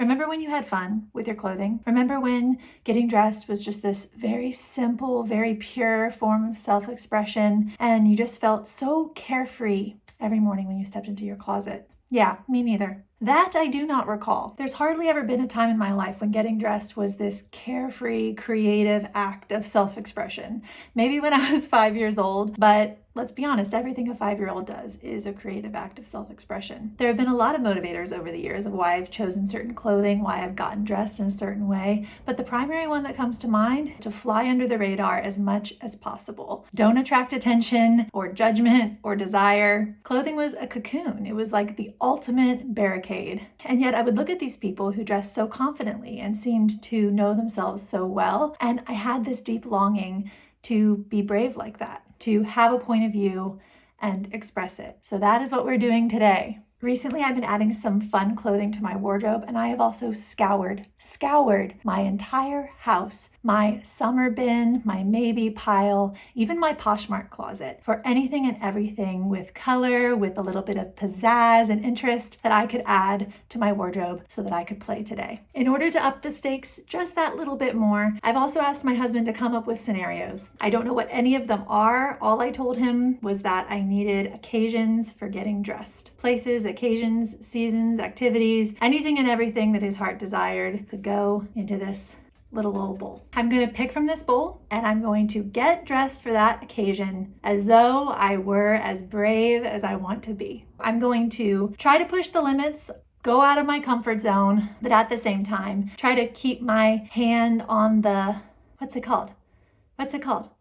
Remember when you had fun with your clothing? Remember when getting dressed was just this very simple, very pure form of self-expression, and you just felt so carefree every morning when you stepped into your closet? Yeah, me neither. That I do not recall. There's hardly ever been a time in my life when getting dressed was this carefree, creative act of self-expression. Maybe when I was 5 years old, but let's be honest, everything a 5-year-old does is a creative act of self-expression. There have been a lot of motivators over the years of why I've chosen certain clothing, why I've gotten dressed in a certain way, but the primary one that comes to mind is to fly under the radar as much as possible. Don't attract attention or judgment or desire. Clothing was a cocoon. It was like the ultimate barricade. And yet I would look at these people who dressed so confidently and seemed to know themselves so well, and I had this deep longing to be brave like that, to have a point of view and express it. So that is what we're doing today. Recently, I've been adding some fun clothing to my wardrobe, and I have also scoured my entire house, my summer bin, my maybe pile, even my Poshmark closet for anything and everything with color, with a little bit of pizzazz and interest that I could add to my wardrobe so that I could play today. In order to up the stakes just that little bit more, I've also asked my husband to come up with scenarios. I don't know what any of them are. All I told him was that I needed occasions for getting dressed. Places, occasions, seasons, activities, anything and everything that his heart desired could go into this little old bowl. I'm going to pick from this bowl and I'm going to get dressed for that occasion as though I were as brave as I want to be. I'm going to try to push the limits, go out of my comfort zone, but at the same time, try to keep my hand on the, what's it called?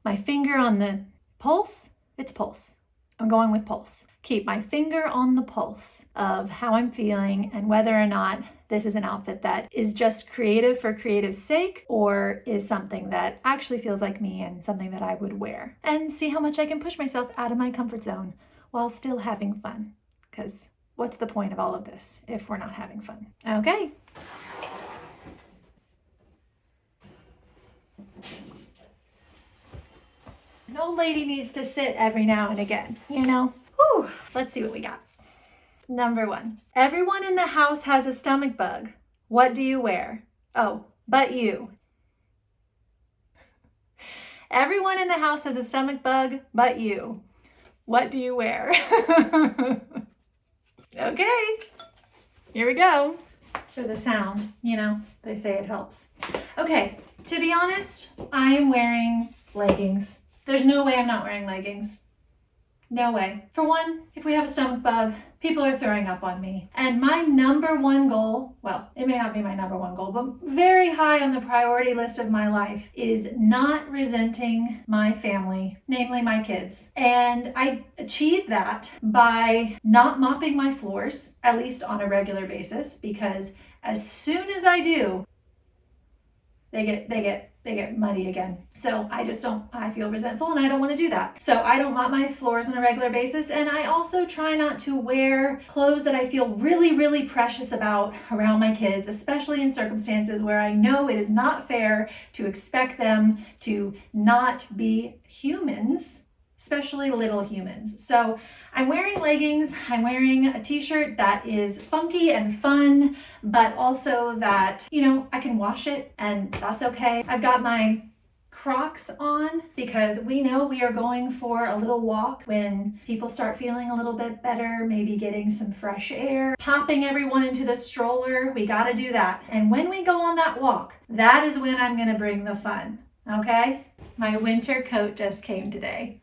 My finger on the pulse? It's pulse. I'm going with pulse. Keep my finger on the pulse of how I'm feeling and whether or not this is an outfit that is just creative for creative's sake or is something that actually feels like me and something that I would wear. And see how much I can push myself out of my comfort zone while still having fun. Because what's the point of all of this if we're not having fun? Okay. An old lady needs to sit every now and again, you know? Whew. Let's see what we got. Number 1. Everyone in the house has a stomach bug. What do you wear? Oh, but you. Everyone in the house has a stomach bug, but you. What do you wear? Okay, here we go. For the sound, you know, they say it helps. Okay, to be honest, I am wearing leggings. There's no way I'm not wearing leggings. No way. For one, if we have a stomach bug, people are throwing up on me. And my number one goal, well, it may not be my number one goal, but very high on the priority list of my life is not resenting my family, namely my kids. And I achieve that by not mopping my floors, at least on a regular basis, because as soon as I do, they get muddy again. So I feel resentful and I don't want to do that. So I don't mop my floors on a regular basis. And I also try not to wear clothes that I feel really, really precious about around my kids, especially in circumstances where I know it is not fair to expect them to not be humans, especially little humans. So I'm wearing leggings, I'm wearing a t-shirt that is funky and fun, but also that, you know, I can wash it and that's okay. I've got my Crocs on because we know we are going for a little walk when people start feeling a little bit better, maybe getting some fresh air, popping everyone into the stroller. We got to do that. And when we go on that walk, that is when I'm going to bring the fun, okay? My winter coat just came today.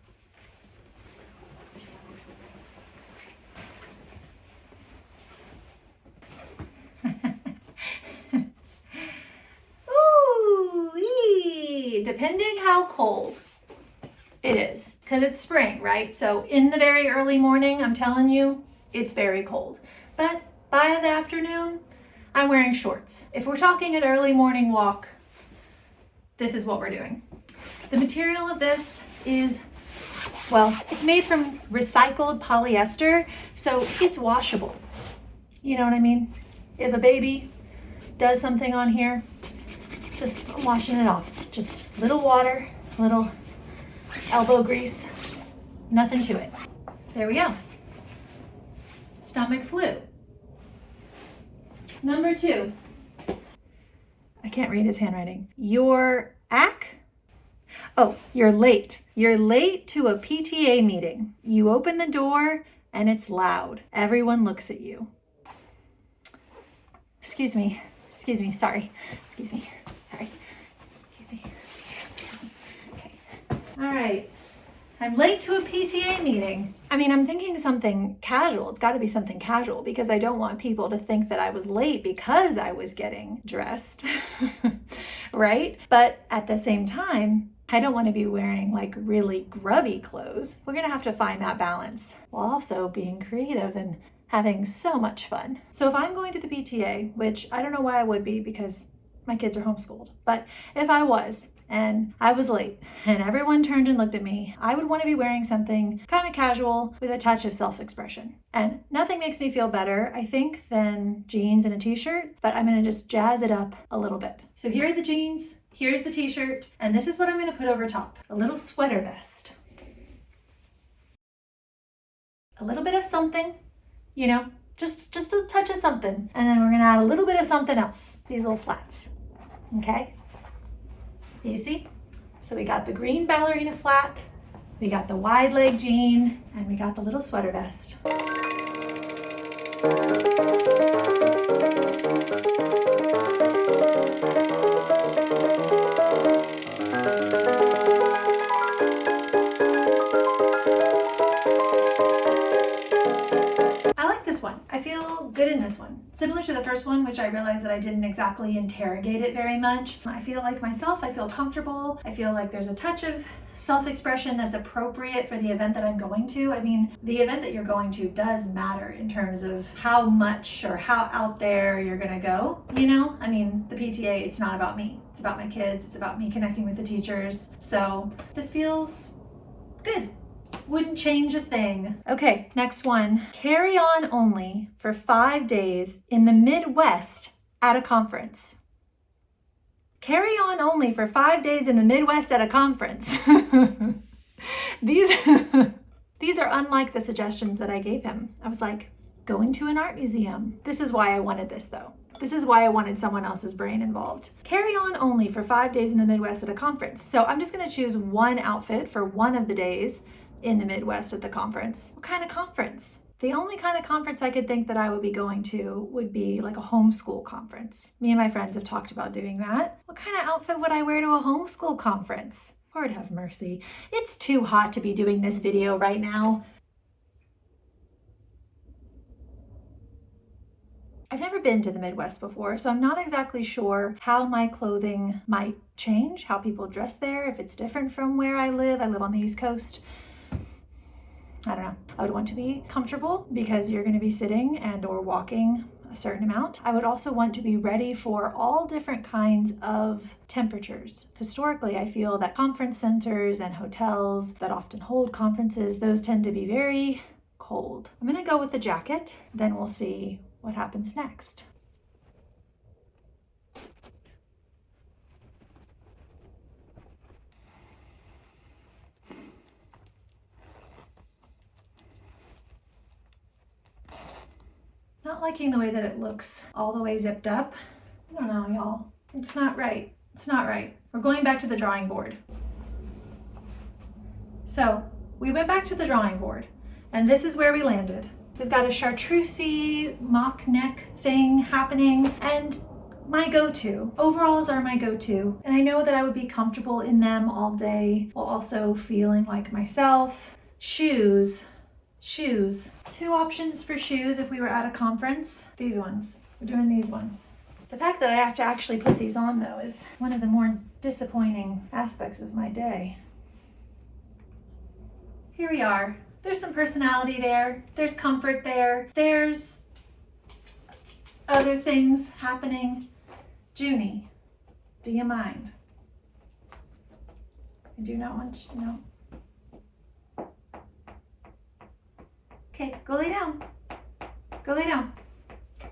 Depending how cold it is, because it's spring, right? So in the very early morning, I'm telling you, it's very cold. But by the afternoon, I'm wearing shorts. If we're talking an early morning walk, this is what we're doing. The material of this is, well, it's made from recycled polyester, so it's washable. You know what I mean? If a baby does something on here, just washing it off. Just little water, little elbow grease, nothing to it. There we go. Stomach flu. Number 2, I can't read his handwriting. You're you're late. You're late to a PTA meeting. You open the door and it's loud. Everyone looks at you. Excuse me, sorry. Excuse me. Okay. All right. I'm late to a PTA meeting. I mean, I'm thinking something casual. It's got to be something casual because I don't want people to think that I was late because I was getting dressed, right? But at the same time, I don't want to be wearing like really grubby clothes. We're going to have to find that balance while also being creative and having so much fun. So if I'm going to the PTA, which I don't know why I would be because my kids are homeschooled, but if I was, and I was late and everyone turned and looked at me, I would want to be wearing something kind of casual with a touch of self-expression. And nothing makes me feel better, I think, than jeans and a t-shirt, but I'm going to just jazz it up a little bit. So here are the jeans, here's the t-shirt, and this is what I'm going to put over top. A little sweater vest. A little bit of something, you know, just a touch of something. And then we're going to add a little bit of something else, these little flats, okay? Easy. So we got the green ballerina flat, we got the wide leg jean, and we got the little sweater vest. I like this one. I feel good in this one. Similar to the first one, which I realized that I didn't exactly interrogate it very much. I feel like myself, I feel comfortable. I feel like there's a touch of self-expression that's appropriate for the event that I'm going to. I mean, the event that you're going to does matter in terms of how much or how out there you're gonna go, you know? I mean, the PTA, it's not about me. It's about my kids. It's about me connecting with the teachers. So this feels good. Wouldn't change a thing. Okay, next one. Carry on only for 5 days in the Midwest at a conference. Carry on only for 5 days in the Midwest at a conference. These are unlike the suggestions that I gave him. I was like, going to an art museum. This is why I wanted this though. This is why I wanted someone else's brain involved. Carry on only for 5 days in the Midwest at a conference. So I'm just gonna choose one outfit for one of the days in the Midwest at the conference. What kind of conference? The only kind of conference I could think that I would be going to would be like a homeschool conference. Me and my friends have talked about doing that. What kind of outfit would I wear to a homeschool conference? Lord have mercy. It's too hot to be doing this video right now. I've never been to the Midwest before, so I'm not exactly sure how my clothing might change, how people dress there, if it's different from where I live. I live on the East Coast. I don't know. I would want to be comfortable because you're going to be sitting and or walking a certain amount. I would also want to be ready for all different kinds of temperatures. Historically, I feel that conference centers and hotels that often hold conferences, those tend to be very cold. I'm going to go with the jacket, then we'll see what happens next. Not liking the way that it looks all the way zipped up. I don't know, y'all. It's not right. It's not right. We're going back to the drawing board. So we went back to the drawing board and this is where we landed. We've got a chartreusey mock neck thing happening and my go-to. Overalls are my go-to. And I know that I would be comfortable in them all day while also feeling like myself. Shoes. 2 options for shoes if we were at a conference. These ones. We're doing these ones. The fact that I have to actually put these on though is one of the more disappointing aspects of my day. Here we are. There's some personality there. There's comfort there. There's other things happening. Junie, do you mind? I do not want you to know. Okay, go lay down. Go lay down,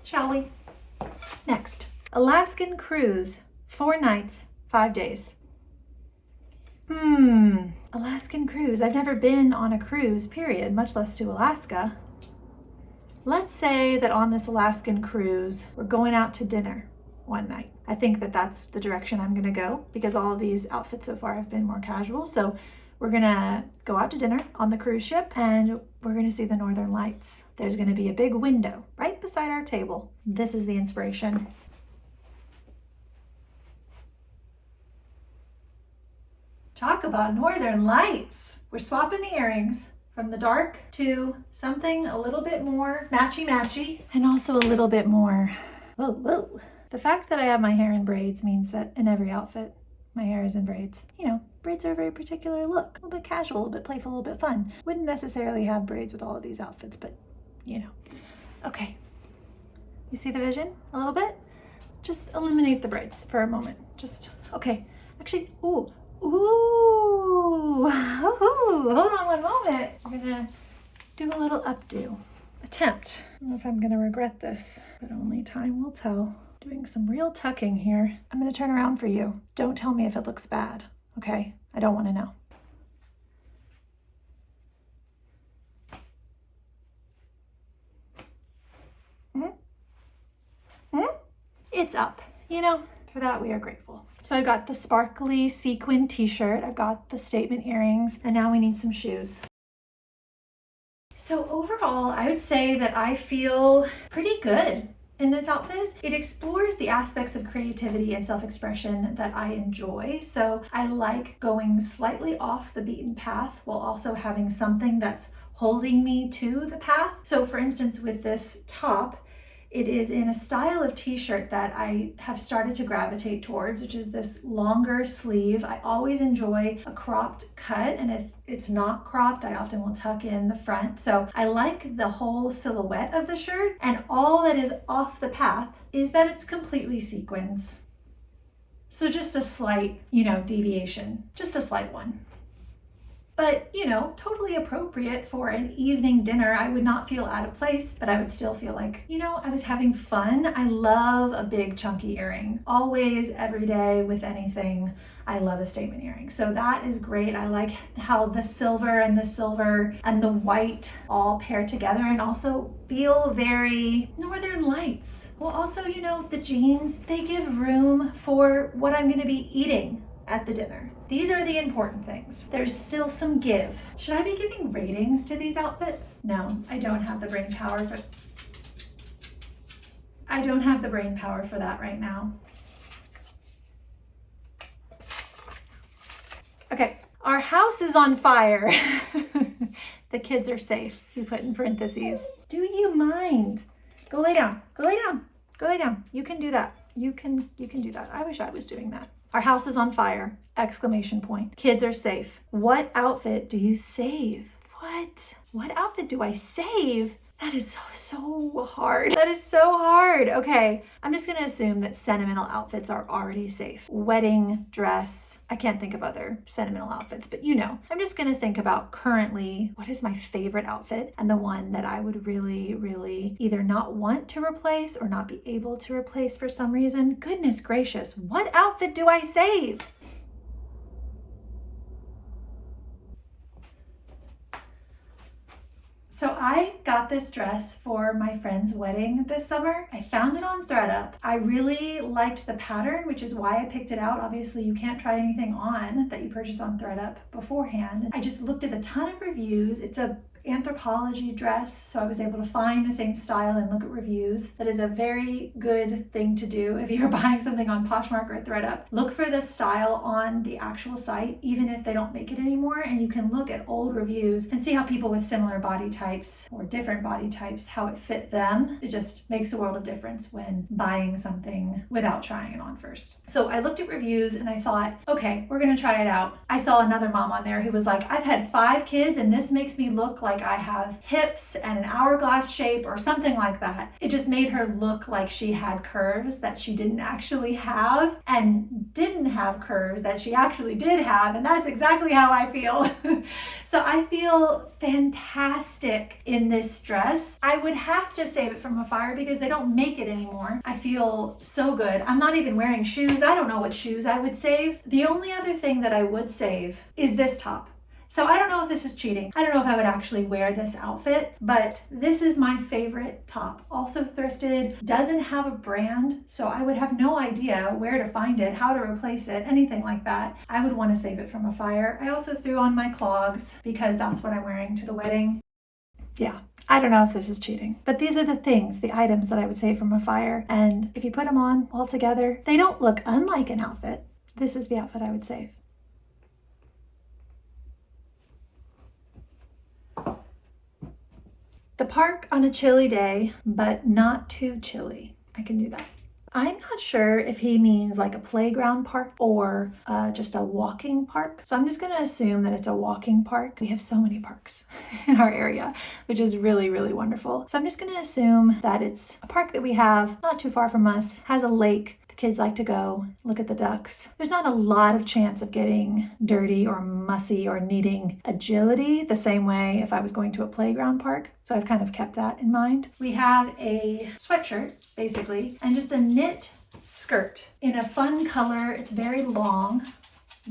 shall we? Next, Alaskan cruise, 4 nights, 5 days. Alaskan cruise. I've never been on a cruise, period, much less to Alaska. Let's say that on this Alaskan cruise, we're going out to dinner. one night. I think that that's the direction I'm gonna go because all of these outfits so far have been more casual. So we're gonna go out to dinner on the cruise ship and we're gonna see the Northern Lights. There's gonna be a big window right beside our table. This is the inspiration. Talk about Northern Lights. We're swapping the earrings from the dark to something a little bit more matchy-matchy and also a little bit more, whoa. The fact that I have my hair in braids means that in every outfit, my hair is in braids. You know, braids are a very particular look, a little bit casual, a little bit playful, a little bit fun. Wouldn't necessarily have braids with all of these outfits, but you know. Okay, you see the vision a little bit? Just eliminate the braids for a moment. Just, okay, actually, ooh, hold on one moment. We're gonna do a little updo. Attempt. I don't know if I'm gonna regret this, but only time will tell. Doing some real tucking here. I'm gonna turn around for you. Don't tell me if it looks bad, okay? I don't wanna know. It's up, you know? For that, we are grateful. So I got the sparkly sequin t-shirt, I've got the statement earrings, and now we need some shoes. So overall, I would say that I feel pretty good in this outfit. It explores the aspects of creativity and self-expression that I enjoy. So I like going slightly off the beaten path while also having something that's holding me to the path. So for instance, with this top, it is in a style of t-shirt that I have started to gravitate towards, which is this longer sleeve. I always enjoy a cropped cut, and if it's not cropped, I often will tuck in the front. So I like the whole silhouette of the shirt, and all that is off the path is that it's completely sequins. So just a slight, deviation, just a slight one. But, totally appropriate for an evening dinner. I would not feel out of place, but I would still feel like, I was having fun. I love a big chunky earring. Always, every day, with anything, I love a statement earring. So that is great. I like how the silver and the white all pair together and also feel very Northern Lights. Well, also, the jeans, they give room for what I'm gonna be eating at the dinner. These are the important things. There's still some give. Should I be giving ratings to these outfits? No, I don't have the brain power for that right now. Okay, our house is on fire. The kids are safe, he put in parentheses. Do you mind? Go lay down, go lay down, go lay down. You can do that. You can do that. I wish I was doing that. Our house is on fire! Exclamation point. Kids are safe. What outfit do you save? What outfit do I save? That is so hard. That is so hard. Okay, I'm just gonna assume that sentimental outfits are already safe. Wedding dress. I can't think of other sentimental outfits, but I'm just gonna think about currently what is my favorite outfit and the one that I would really, really either not want to replace or not be able to replace for some reason. Goodness gracious, what outfit do I save? So I got this dress for my friend's wedding this summer. I found it on ThredUp. I really liked the pattern, which is why I picked it out. Obviously, you can't try anything on that you purchase on ThredUp beforehand. I just looked at a ton of reviews. It's a Anthropology dress, so I was able to find the same style and look at reviews. That is a very good thing to do if you're buying something on Poshmark or ThredUp. Look for the style on the actual site, even if they don't make it anymore, and you can look at old reviews and see how people with similar body types or different body types, how it fit them. It just makes a world of difference when buying something without trying it on first. So I looked at reviews and I thought, okay, we're gonna try it out. I saw another mom on there who was like, I've had 5 kids and this makes me look like I have hips and an hourglass shape or something like that. It just made her look like she had curves that she didn't actually have and didn't have curves that she actually did have, and that's exactly how I feel. So I feel fantastic in this dress. I would have to save it from a fire because they don't make it anymore. I feel so good. I'm not even wearing shoes. I don't know what shoes I would save. The only other thing that I would save is this top. So I don't know if this is cheating. I don't know if I would actually wear this outfit, but this is my favorite top. Also thrifted, doesn't have a brand, so I would have no idea where to find it, how to replace it, anything like that. I would want to save it from a fire. I also threw on my clogs because that's what I'm wearing to the wedding. Yeah. I don't know if this is cheating, but these are the things, the items that I would save from a fire. And if you put them on all together, they don't look unlike an outfit. This is the outfit I would save. The park on a chilly day, but not too chilly. I can do that. I'm not sure if he means like a playground park or just a walking park. So I'm just going to assume that it's a walking park. We have so many parks in our area, which is really, really wonderful. So I'm just going to assume that it's a park that we have not too far from us, has a lake. Kids like to go look at the ducks. There's not a lot of chance of getting dirty or mussy or needing agility the same way if I was going to a playground park. So I've kind of kept that in mind. We have a sweatshirt, basically, and just a knit skirt in a fun color. It's very long.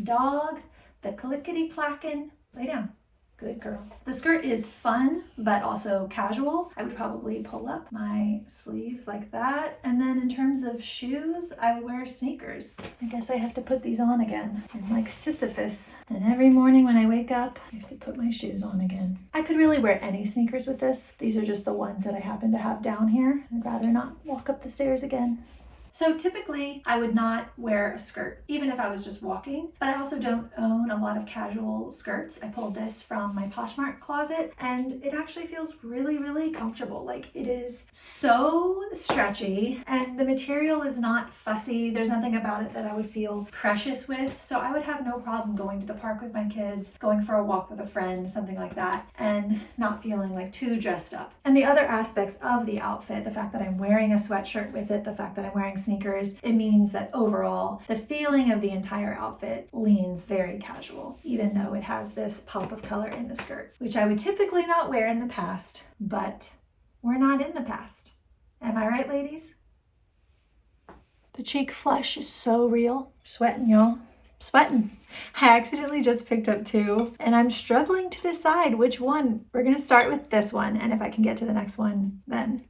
Dog, the clickety-clackin'. Lay down. Good girl. The skirt is fun, but also casual. I would probably pull up my sleeves like that. And then in terms of shoes, I would wear sneakers. I guess I have to put these on again. I'm like Sisyphus. And every morning when I wake up, I have to put my shoes on again. I could really wear any sneakers with this. These are just the ones that I happen to have down here. I'd rather not walk up the stairs again. So typically I would not wear a skirt, even if I was just walking, but I also don't own a lot of casual skirts. I pulled this from my Poshmark closet and it actually feels really, really comfortable. Like it is so stretchy and the material is not fussy. There's nothing about it that I would feel precious with. So I would have no problem going to the park with my kids, going for a walk with a friend, something like that, and not feeling like too dressed up. And the other aspects of the outfit, the fact that I'm wearing a sweatshirt with it, the fact that I'm wearing sneakers, it means that overall the feeling of the entire outfit leans very casual, even though it has this pop of color in the skirt, which I would typically not wear in the past, but we're not in the past. Am I right, ladies? The cheek flush is so real. Sweating, y'all. Sweating. I accidentally just picked up two and I'm struggling to decide which one. We're gonna start with this one, and if I can get to the next one, then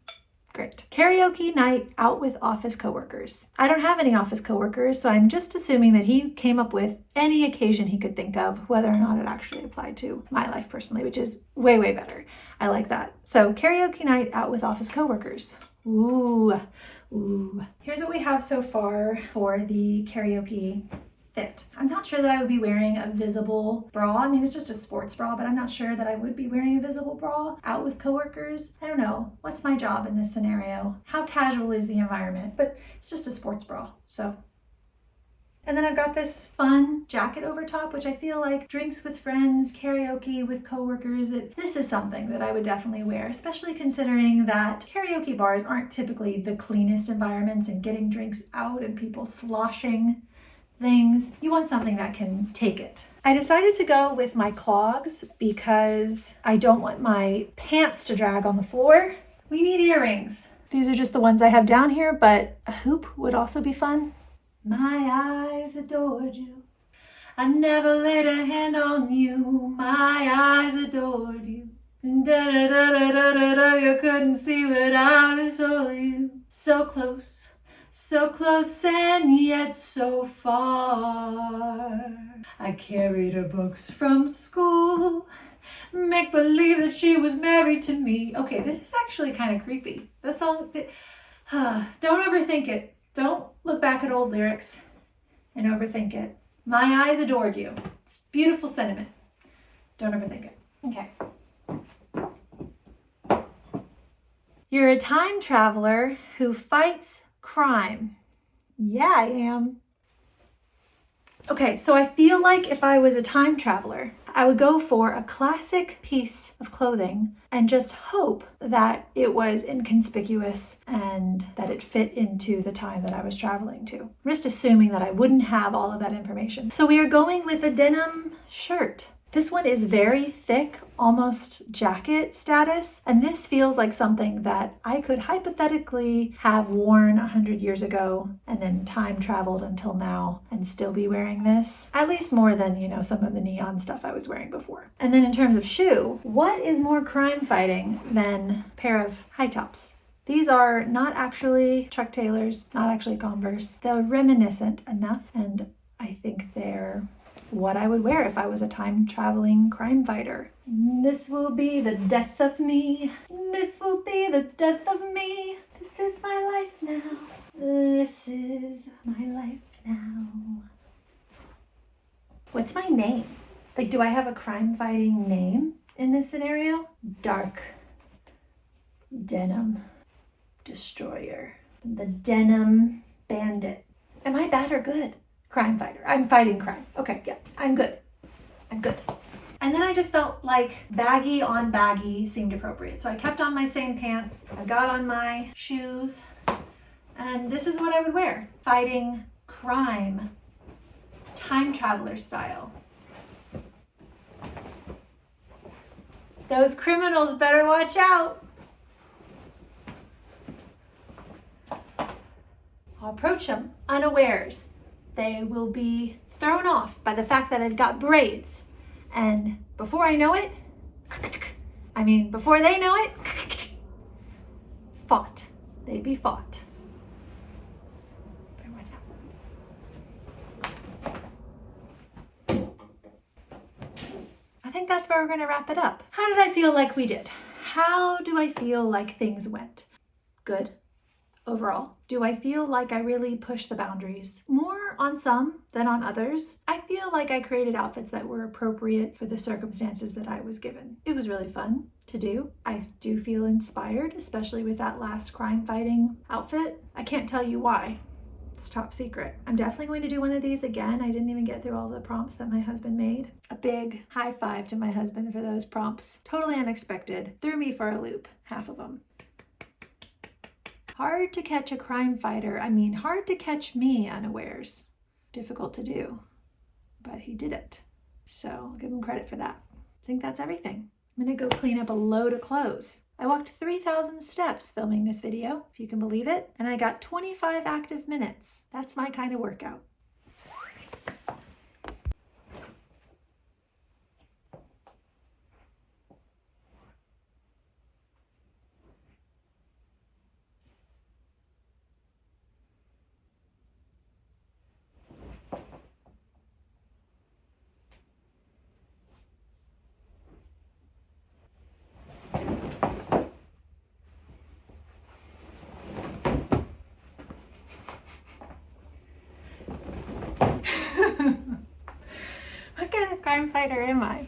great. Karaoke night out with office coworkers. I don't have any office coworkers, so I'm just assuming that he came up with any occasion he could think of, whether or not it actually applied to my life personally, which is way, way better. I like that. So karaoke night out with office coworkers. Ooh. Here's what we have so far for the karaoke fit. I'm not sure that I would be wearing a visible bra. I mean, it's just a sports bra, but I'm not sure that I would be wearing a visible bra out with coworkers. I don't know. What's my job in this scenario? How casual is the environment? But it's just a sports bra, so. And then I've got this fun jacket over top, which I feel like drinks with friends, karaoke with coworkers, this is something that I would definitely wear, especially considering that karaoke bars aren't typically the cleanest environments, and getting drinks out and people sloshing things. You want something that can take it. I decided to go with my clogs because I don't want my pants to drag on the floor. We need earrings. These are just the ones I have down here, but a hoop would also be fun. My eyes adored you. I never laid a hand on you. My eyes adored you. Da da da da da da da. You couldn't see what I was for you. So close and yet so far. I carried her books from school, make believe that she was married to me. Okay, this is actually kind of creepy. The song, don't overthink it. Don't look back at old lyrics and overthink it. My eyes adored you. It's beautiful sentiment. Don't overthink it. Okay. You're a time traveler who fights crime. Yeah, I am. Okay, so I feel like if I was a time traveler, I would go for a classic piece of clothing and just hope that it was inconspicuous and that it fit into the time that I was traveling to. I'm just assuming that I wouldn't have all of that information. So we are going with a denim shirt. This one is very thick, almost jacket status, and this feels like something that I could hypothetically have worn 100 years ago and then time traveled until now and still be wearing this. At least more than, some of the neon stuff I was wearing before. And then in terms of shoe, what is more crime fighting than a pair of high tops? These are not actually Chuck Taylors, not actually Converse. They're reminiscent enough, and I think they're what I would wear if I was a time-traveling crime fighter. This will be the death of me. This will be the death of me. This is my life now. This is my life now. What's my name? Like, do I have a crime-fighting name in this scenario? Dark Denim Destroyer. The Denim Bandit. Am I bad or good? Crime fighter. I'm fighting crime. Okay, yeah, I'm good. And then I just felt like baggy on baggy seemed appropriate. So I kept on my same pants. I got on my shoes. And this is what I would wear. Fighting crime. Time traveler style. Those criminals better watch out. I'll approach them unawares. They will be thrown off by the fact that I've got braids. And before I know it, before they know it, fought. They'd be fought. Better watch out. I think that's where we're going to wrap it up. How did I feel like we did? How do I feel like things went? Good. Overall, do I feel like I really pushed the boundaries? More on some than on others. I feel like I created outfits that were appropriate for the circumstances that I was given. It was really fun to do. I do feel inspired, especially with that last crime fighting outfit. I can't tell you why. It's top secret. I'm definitely going to do one of these again. I didn't even get through all the prompts that my husband made. A big high five to my husband for those prompts. Totally unexpected. Threw me for a loop, half of them. Hard to catch a crime fighter. Hard to catch me unawares. Difficult to do, but he did it. So I'll give him credit for that. I think that's everything. I'm gonna go clean up a load of clothes. I walked 3,000 steps filming this video, if you can believe it, and I got 25 active minutes. That's my kind of workout. What kind of crime fighter am I?